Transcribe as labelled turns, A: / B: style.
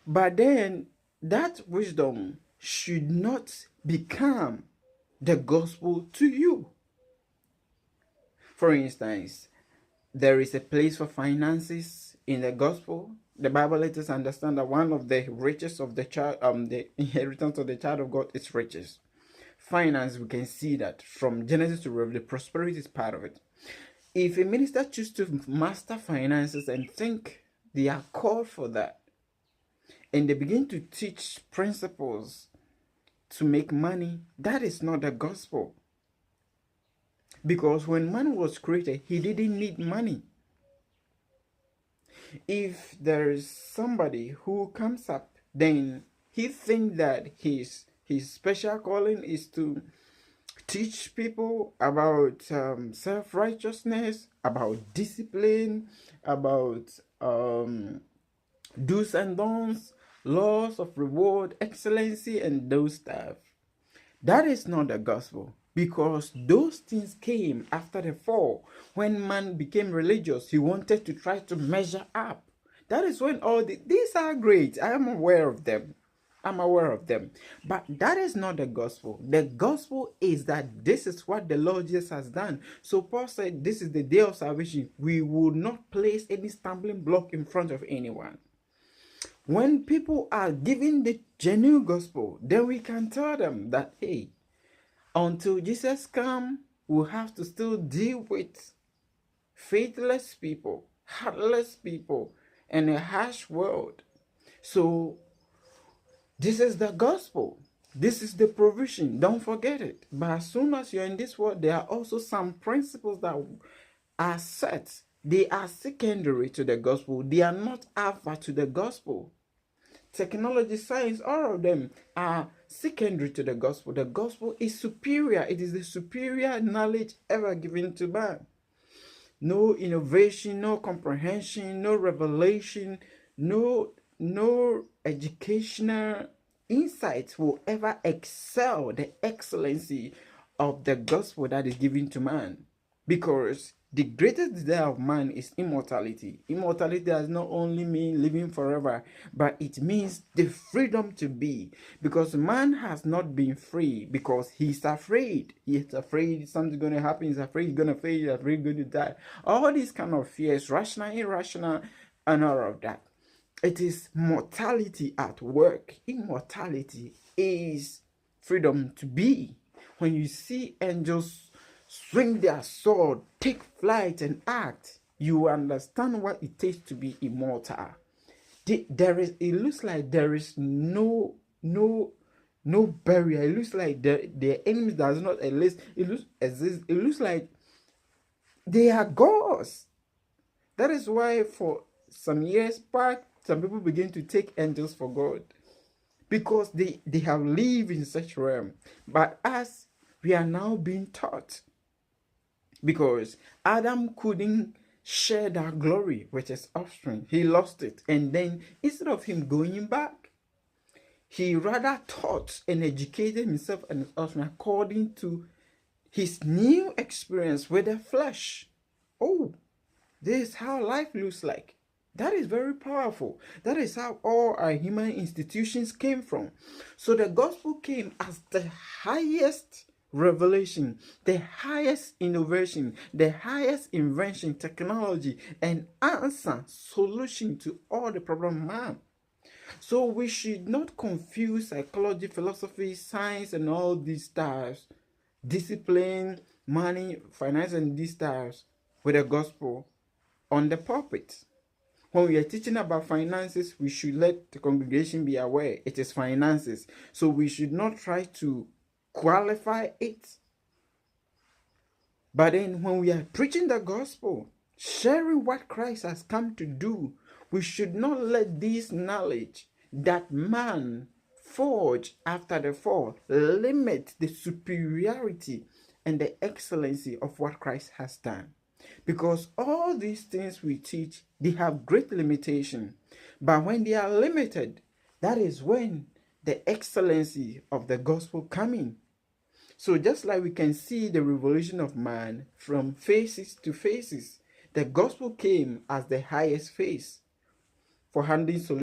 A: But then that wisdom should not become the gospel to you. For instance, there is a place for finances in the gospel. The Bible lets us understand that one of the riches of the child, the inheritance of the child of God is riches. Finance, we can see that from Genesis to Revelation, the prosperity is part of it. If a minister chooses to master finances and think they are called for that, and they begin to teach principles to make money, that is not the gospel. Because when man was created, he didn't need money. If there is somebody who comes up, then he thinks that his special calling is to teach people about self-righteousness, about discipline, about do's and don'ts, laws of reward, excellency, and those stuff. That is not the gospel, because those things came after the fall. When man became religious, he wanted to try to measure up. That is when these are great. I am aware of them. But that is not the gospel. The gospel is that this is what the Lord Jesus has done. So Paul said, this is the day of salvation. We will not place any stumbling block in front of anyone. When people are giving the genuine gospel, then we can tell them that, hey, until Jesus comes, we'll have to still deal with faithless people, heartless people, and a harsh world. So this is the gospel. This is the provision. Don't forget it. But as soon as you're in this world, there are also some principles that are set. They are secondary to the gospel. They are not alpha to the gospel. Technology, science, all of them are secondary to the gospel. The gospel is superior. It is the superior knowledge ever given to man. No innovation, no comprehension, no revelation, no educational insights will ever excel the excellency of the gospel that is given to man. Because the greatest desire of man is immortality. Immortality does not only mean living forever, but it means the freedom to be. Because man has not been free because he's afraid. He's afraid something's going to happen. He's afraid he's going to fail. He's afraid he's going to die. All these kind of fears, rational, irrational, and all of that. It is mortality at work. Immortality is freedom to be. When you see angels swing their sword, take flight, and act, you understand what it takes to be immortal. It looks like there is no barrier. It looks like the enemy does not exist. It looks like they are gods. That is why for some years back, some people begin to take angels for God, because they have lived in such realm. But as we are now being taught, because Adam couldn't share that glory with his offspring, he lost it. And then instead of him going back, he rather taught and educated himself and his offspring according to his new experience with the flesh. Oh, this is how life looks like. That is very powerful. That is how all our human institutions came from. So the gospel came as the highest revelation, the highest innovation, the highest invention, technology, and answer, solution to all the problem of man. So we should not confuse psychology, philosophy, science, and all these stars, discipline, money, finance, and these stars with the gospel on the pulpit. When we are teaching about finances, we should let the congregation be aware it is finances. So we should not try to qualify it. But then when we are preaching the gospel, sharing what Christ has come to do, we should not let this knowledge that man forged after the fall limit the superiority and the excellency of what Christ has done. Because all these things we teach, they have great limitation. But when they are limited, that is when the excellency of the gospel comes in. So just like we can see the revolution of man from phases to phases, the gospel came as the highest phase for handling solutions.